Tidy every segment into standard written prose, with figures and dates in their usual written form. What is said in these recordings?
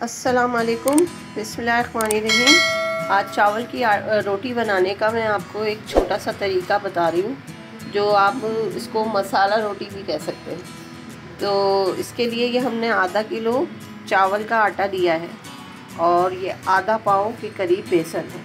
अस्सलाम वालेकुम, बिस्मिल्लाहिर्रहमानिर्रहीम। आज चावल की रोटी बनाने का मैं आपको एक छोटा सा तरीका बता रही हूँ, जो आप इसको मसाला रोटी भी कह सकते हैं। तो इसके लिए ये हमने आधा किलो चावल का आटा लिया है और ये आधा पाव के करीब बेसन है।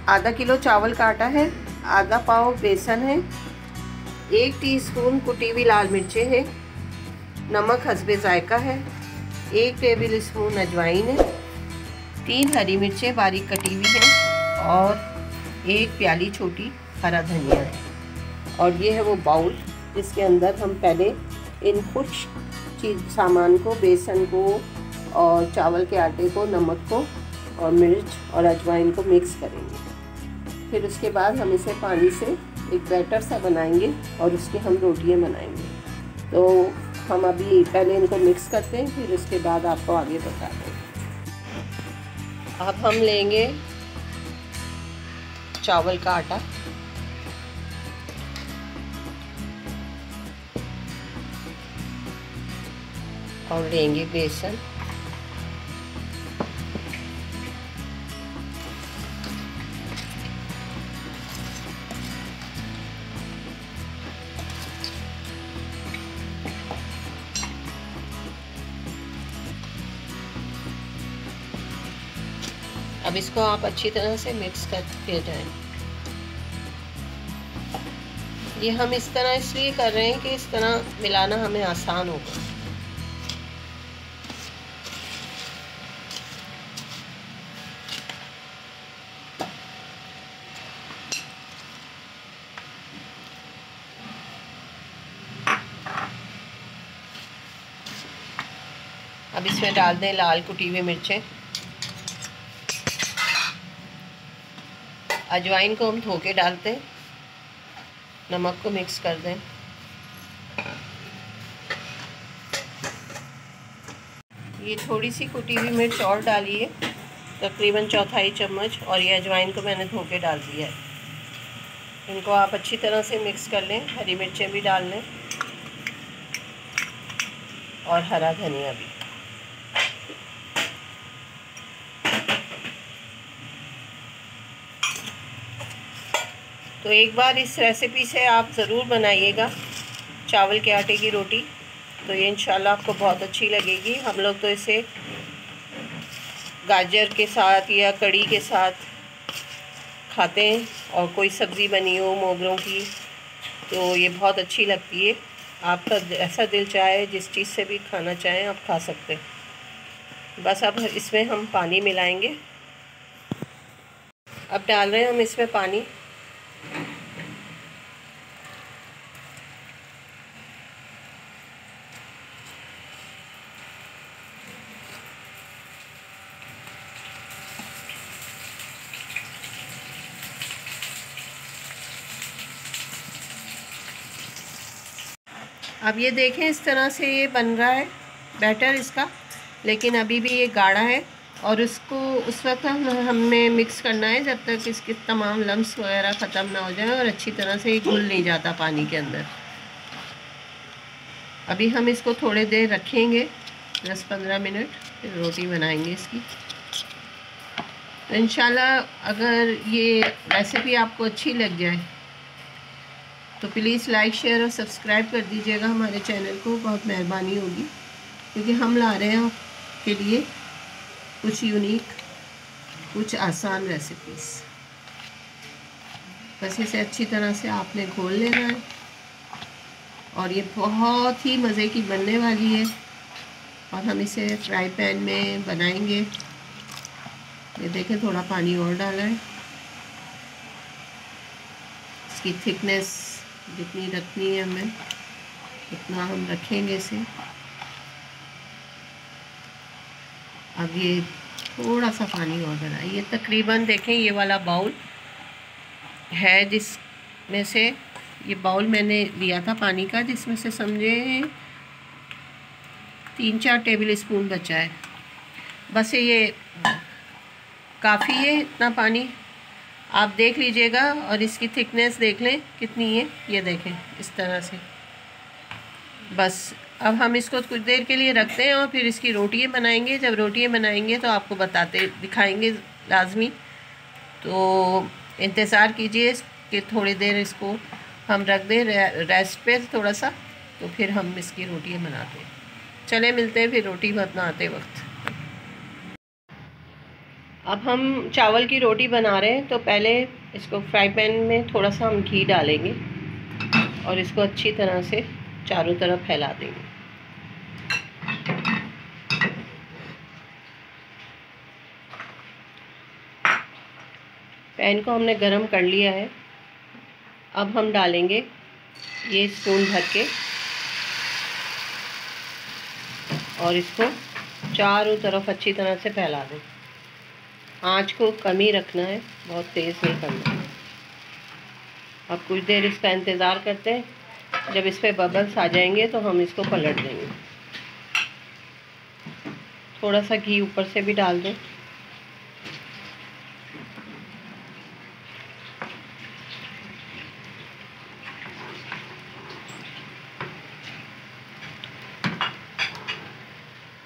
आधा किलो चावल का आटा है, आधा पाव बेसन है, 1 टीस्पून कुटी हुई लाल मिर्चें हैं, नमक हस्बे ज़ायका है, 1 टेबल स्पून अजवाइन है, 3 हरी मिर्चें बारीक कटी हुई हैं और 1 प्याली छोटी हरा धनिया है। और ये है वो बाउल जिसके अंदर हम पहले इन कुछ सामान को, बेसन को और चावल के आटे को, नमक को और मिर्च और अजवाइन को मिक्स करेंगे। फिर उसके बाद हम इसे पानी से एक बैटर सा बनाएंगे और उसकी हम रोटियां बनाएंगे। तो हम अभी पहले इनको मिक्स करते हैं, फिर उसके बाद आपको आगे बताते हैं। अब हम लेंगे चावल का आटा, और लेंगे बेसन, अब इसको आप अच्छी तरह से मिक्स करते जाएं। ये हम इस तरह इसलिए कर रहे हैं कि इस तरह मिलाना हमें आसान होगा। अब इसमें डाल दें लाल कुटी हुई मिर्चें, अजवाइन को हम धो के डालते हैं, नमक को मिक्स कर दें, ये थोड़ी सी कुटी हुई मिर्च और डालिए, तकरीबन 1/4 चम्मच, और ये अजवाइन को मैंने धो के डाल दिया है। इनको आप अच्छी तरह से मिक्स कर लें, हरी मिर्चें भी डाल लें और हरा धनिया भी। तो एक बार इस रेसिपी से आप ज़रूर बनाइएगा चावल के आटे की रोटी, तो ये इंशाल्लाह आपको बहुत अच्छी लगेगी। हम लोग तो इसे गाजर के साथ या कड़ी के साथ खाते हैं, और कोई सब्ज़ी बनी हो मोगरों की तो ये बहुत अच्छी लगती है। आपका ऐसा दिल चाहे जिस चीज़ से भी खाना चाहें आप खा सकते हैं। बस अब इसमें हम पानी मिलाएंगे। अब डाल रहे हैं हम इसमें पानी। अब ये देखें इस तरह से ये बन रहा है बैटर इसका, लेकिन अभी भी ये गाढ़ा है और इसको उस वक्त हमने मिक्स करना है जब तक इसके तमाम लम्स वगैरह ख़त्म ना हो जाए और अच्छी तरह से ये घुल नहीं जाता पानी के अंदर। अभी हम इसको थोड़ी देर रखेंगे, 10-15 मिनट, फिर रोटी बनाएंगे इसकी। तो इंशाल्लाह अगर ये रेसिपी आपको अच्छी लग जाए तो प्लीज़ लाइक, शेयर और सब्सक्राइब कर दीजिएगा हमारे चैनल को, बहुत मेहरबानी होगी, क्योंकि हम ला रहे हैं आपके लिए कुछ यूनिक, कुछ आसान रेसिपीज़। बस इसे अच्छी तरह से आपने घोल लेना है और ये बहुत ही मज़े की बनने वाली है। और हम इसे फ्राई पैन में बनाएंगे। ये देखें थोड़ा पानी और डाला है। इसकी थिकनेस जितनी रखनी है हमें उतना हम रखेंगे इसे। अब ये थोड़ा सा पानी और डाला, ये तकरीबन देखें ये वाला बाउल है जिसमें से, ये बाउल मैंने लिया था पानी का, जिसमें से समझे 3-4 टेबल स्पून बचा है। बस ये काफ़ी है इतना पानी। आप देख लीजिएगा और इसकी थिकनेस देख लें कितनी है, ये देखें इस तरह से। बस अब हम इसको कुछ देर के लिए रखते हैं और फिर इसकी रोटियाँ बनाएंगे। जब रोटियाँ बनाएंगे तो आपको दिखाएंगे लाजमी। तो इंतज़ार कीजिए कि थोड़ी देर इसको हम रख दें रेस्ट पे थोड़ा सा, तो फिर हम इसकी रोटियाँ बनाते हैं। चले मिलते हैं फिर रोटी बनाते वक्त। अब हम चावल की रोटी बना रहे हैं। तो पहले इसको फ्राई पैन में थोड़ा सा हम घी डालेंगे और इसको अच्छी तरह से चारों तरफ फैला देंगे। पैन को हमने गरम कर लिया है। अब हम डालेंगे ये स्पून भर के और इसको चारों तरफ अच्छी तरह से फैला दें। आँच को कम ही रखना है, बहुत तेज़ नहीं करना है। अब कुछ देर इसका इंतज़ार करते हैं। जब इस पर बबल्स आ जाएंगे तो हम इसको पलट देंगे। थोड़ा सा घी ऊपर से भी डाल दें।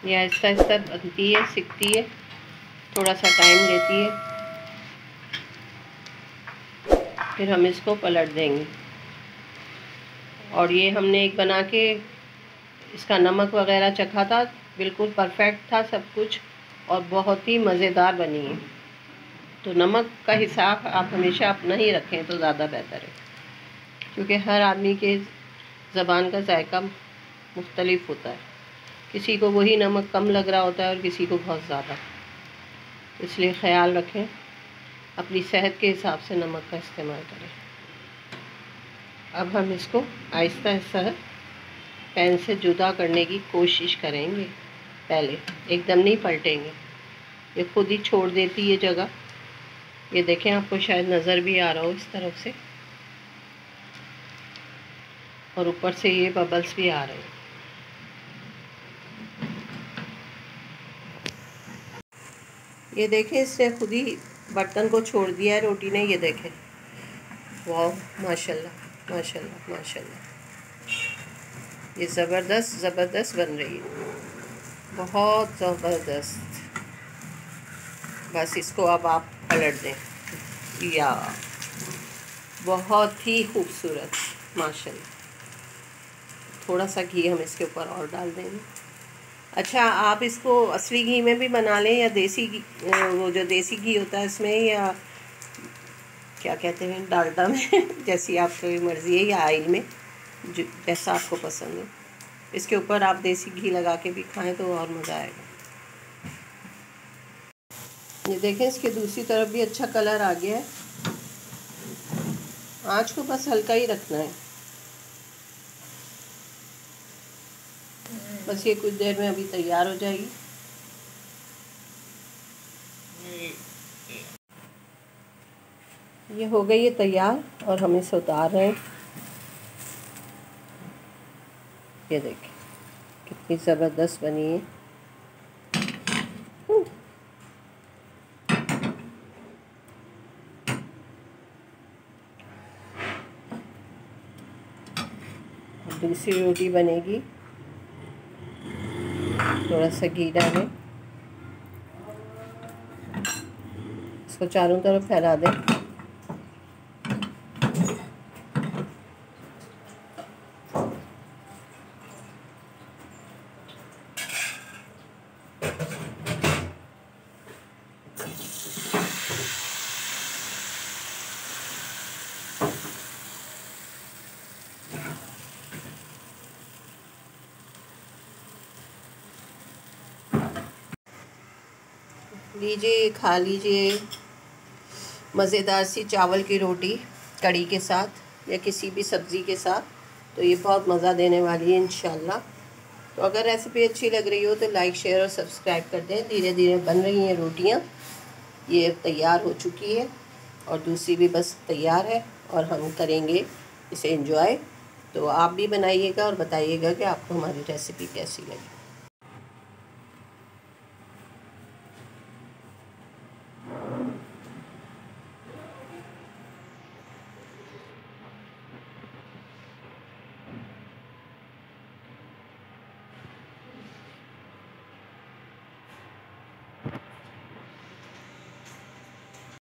ये आहिस्ता आहिस्ता बनती है, सिकती है, थोड़ा सा टाइम लेती है। फिर हम इसको पलट देंगे। और ये हमने एक बना के इसका नमक वगैरह चखा था, बिल्कुल परफेक्ट था सब कुछ और बहुत ही मज़ेदार बनी है। तो नमक का हिसाब आप हमेशा अपना ही रखें तो ज़्यादा बेहतर है, क्योंकि हर आदमी के ज़बान का जायका मुख्तलिफ होता है। किसी को वही नमक कम लग रहा होता है और किसी को बहुत ज़्यादा। इसलिए ख़याल रखें, अपनी सेहत के हिसाब से नमक का इस्तेमाल करें। अब हम इसको आहिस्ता आहिस्ता पैन से जुदा करने की कोशिश करेंगे। पहले एकदम नहीं पलटेंगे, ये खुद ही छोड़ देती है जगह। ये देखें, आपको शायद नज़र भी आ रहा हो इस तरफ से, और ऊपर से ये बबल्स भी आ रहे हैं। ये देखें, इसने खुद ही बर्तन को छोड़ दिया है रोटी ने। ये देखें, वाह, माशाल्लाह माशाल्लाह माशाल्लाह, ये ज़बरदस्त बन रही है, बहुत ज़बरदस्त। बस इसको अब आप पलट दें। या बहुत ही खूबसूरत, माशाल्लाह। थोड़ा सा घी हम इसके ऊपर और डाल देंगे। अच्छा, आप इसको असली घी में भी बना लें या देसी घी, वो जो देसी घी होता है इसमें, या क्या कहते हैं, डालडा में जैसी आपकी मर्ज़ी है, या ऑयल में, जो जैसा आपको पसंद हो। इसके ऊपर आप देसी घी लगा के भी खाएं तो और मज़ा आएगा। ये देखें, इसके दूसरी तरफ भी अच्छा कलर आ गया है। आँच को बस हल्का ही रखना है। बस ये कुछ देर में अभी तैयार हो जाएगी। ये हो गई है तैयार और हम इसे उतार रहे हैं। ये देखिए कितनी ज़बरदस्त बनी है। दूसरी रोटी बनेगी। थोड़ा सा घी डालें, इसको चारों तरफ फैला दें। लीजिए, खा लीजिए मज़ेदार सी चावल की रोटी कड़ी के साथ या किसी भी सब्ज़ी के साथ। तो ये बहुत मज़ा देने वाली है इंशाल्लाह। तो अगर रेसिपी अच्छी लग रही हो तो लाइक, शेयर और सब्सक्राइब कर दें। धीरे धीरे बन रही हैं रोटियाँ, ये तैयार हो चुकी है और दूसरी भी बस तैयार है और हम करेंगे इसे एंजॉय। तो आप भी बनाइएगा और बताइएगा कि आपको हमारी रेसिपी कैसी लगी।